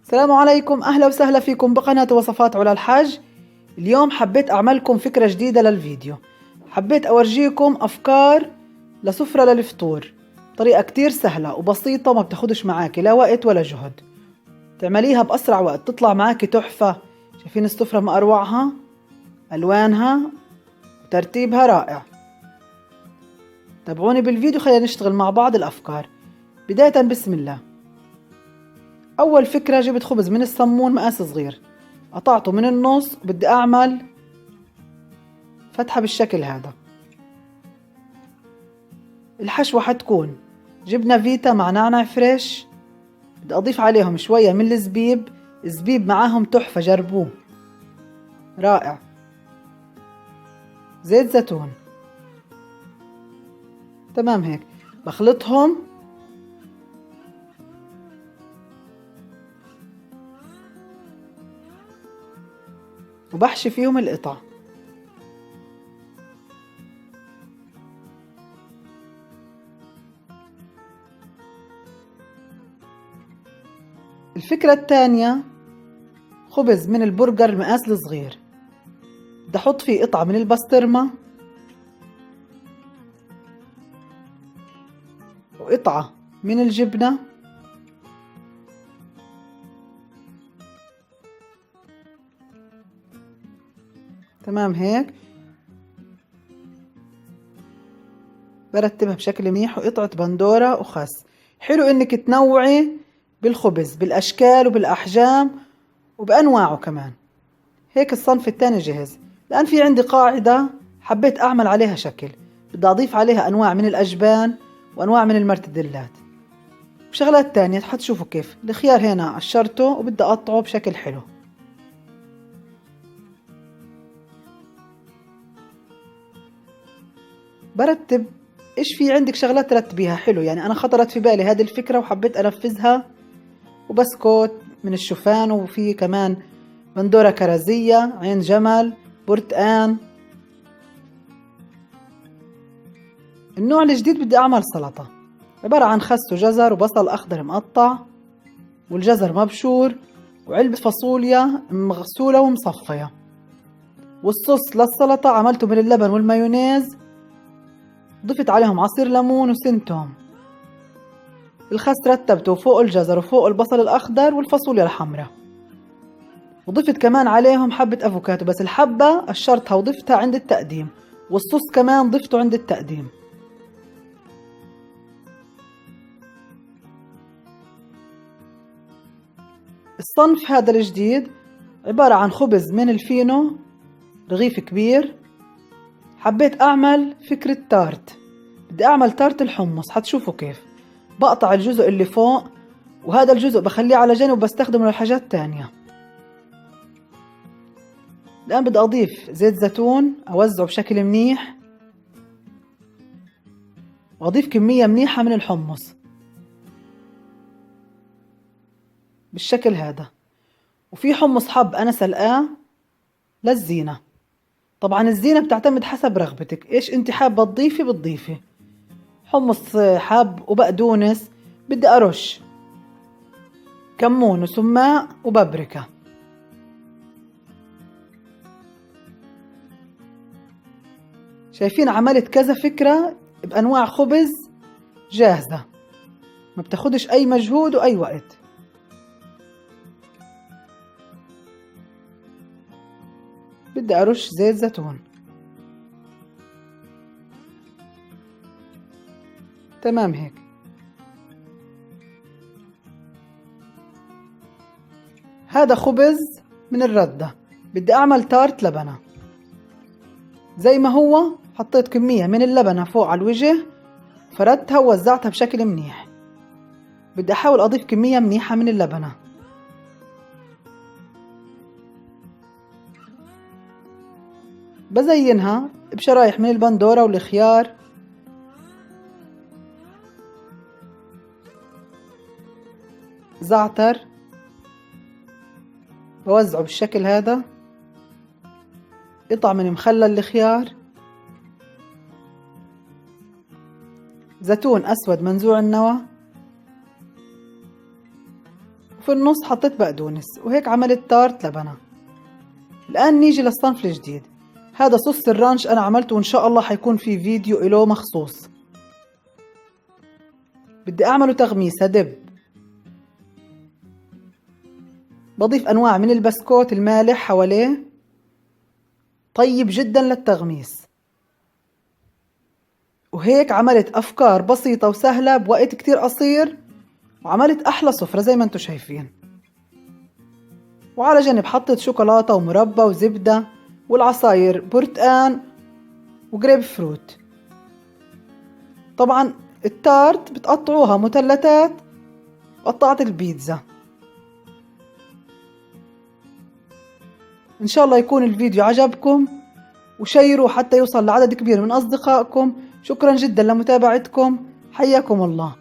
السلام عليكم، أهلا وسهلا فيكم بقناة وصفات علا الحاج. اليوم حبيت أعملكم فكرة جديدة للفيديو. حبيت أورجيكم أفكار لسفرة للفطور، طريقة كتير سهلة وبسيطة، ما بتاخدش معاكي لا وقت ولا جهد، تعمليها بأسرع وقت تطلع معاكي تحفة. شايفين السفرة ما أروعها، ألوانها وترتيبها رائع. تابعوني بالفيديو، خلينا نشتغل مع بعض الأفكار. بداية بسم الله. أول فكرة، جبت خبز من الصمون مقاس صغير، قطعته من النص وبدي أعمل فتحة بالشكل هذا. الحشوة حتكون جبنة فيتا مع نعناع فريش، بدي أضيف عليهم شوية من الزبيب، الزبيب معاهم تحفة، جربوه رائع. زيت زيتون، تمام هيك. بخلطهم وبحشي فيهم القطع. الفكرة الثانية، خبز من البرجر المقاس الصغير، بدي أحط فيه قطعة من البسطرمة وقطعة من الجبنة، تمام هيك. برتبها بشكل منيح، وقطعة بندورة وخس. حلو انك تنوعي بالخبز بالاشكال وبالاحجام وبانواعه كمان. هيك الصنف الثاني جهز. الان في عندي قاعدة حبيت اعمل عليها شكل، بدي اضيف عليها انواع من الاجبان وانواع من المرتدلات وشغلات تانية. حتشوفوا كيف. الخيار هنا قشرته وبدي اقطعه بشكل حلو. برتب ايش في عندك شغلات ترتبيها حلو، يعني انا خطرت في بالي هذه الفكرة وحبيت انفذها. وبسكوت من الشوفان، وفي كمان بندورة كرزية، عين جمل، برتقان. النوع الجديد بدي اعمل سلطة، عبارة عن خس وجزر وبصل اخضر مقطع والجزر مبشور وعلبة فاصوليا مغسولة ومصفية. والصوص للسلطة عملته من اللبن والمايونيز، ضفت عليهم عصير ليمون وسن توم. الخس رتبته فوق الجزر وفوق البصل الأخضر والفاصوليا الحمراء، وضفت كمان عليهم حبة أفوكادو، بس الحبة قشرتها وضفتها عند التقديم، والصوص كمان ضفته عند التقديم. الصنف هذا الجديد عبارة عن خبز من الفينو، رغيف كبير. حبيت أعمل فكرة تارت، بدي أعمل تارت الحمص. حتشوفوا كيف. بقطع الجزء اللي فوق، وهذا الجزء بخليه على جنب وبستخدمه لحاجات تانية. الآن بدي أضيف زيت زيتون، أوزعه بشكل منيح، وأضيف كمية منيحة من الحمص بالشكل هذا. وفي حمص حب أنا سلقاه للزينة. طبعا الزينة بتعتمد حسب رغبتك، إيش أنت حابة تضيفي بتضيفي. حمص حب وبقدونس، بدي أرش كمون وسماق وبابريكا. شايفين عملت كذا فكرة بأنواع خبز جاهزة، ما بتاخدش أي مجهود وأي وقت. بدي أرش زيت زيتون، تمام هيك. هذا خبز من الردة، بدي أعمل تارت لبنة. زي ما هو حطيت كمية من اللبنة فوق على الوجه، فردتها ووزعتها بشكل منيح. بدي أحاول أضيف كمية منيحة من اللبنة. بزينها بشرايح من البندورة والخيار، زعتر، بوزعه بالشكل هذا. قطع من مخلل الخيار، زيتون أسود منزوع النوى، وفي النص حطيت بقدونس، وهيك عملت تارت لبنة. الآن نيجي للصنف الجديد. هذا صوص الرانش أنا عملته، وإن شاء الله حيكون في فيديو إله مخصوص. بدي أعمله تغميسة دب. بضيف أنواع من البسكوت المالح حواليه، طيب جدا للتغميس. وهيك عملت أفكار بسيطة وسهلة بوقت كتير قصير، وعملت أحلى سفرة زي ما انتو شايفين. وعلى جنب حطيت شوكولاتة ومربى وزبدة، والعصاير برتقان وجريب فروت. طبعا التارت بتقطعوها مثلثات، وقطعت البيتزا. إن شاء الله يكون الفيديو عجبكم، وشيروا حتى يوصل لعدد كبير من أصدقائكم. شكرا جدا لمتابعتكم، حياكم الله.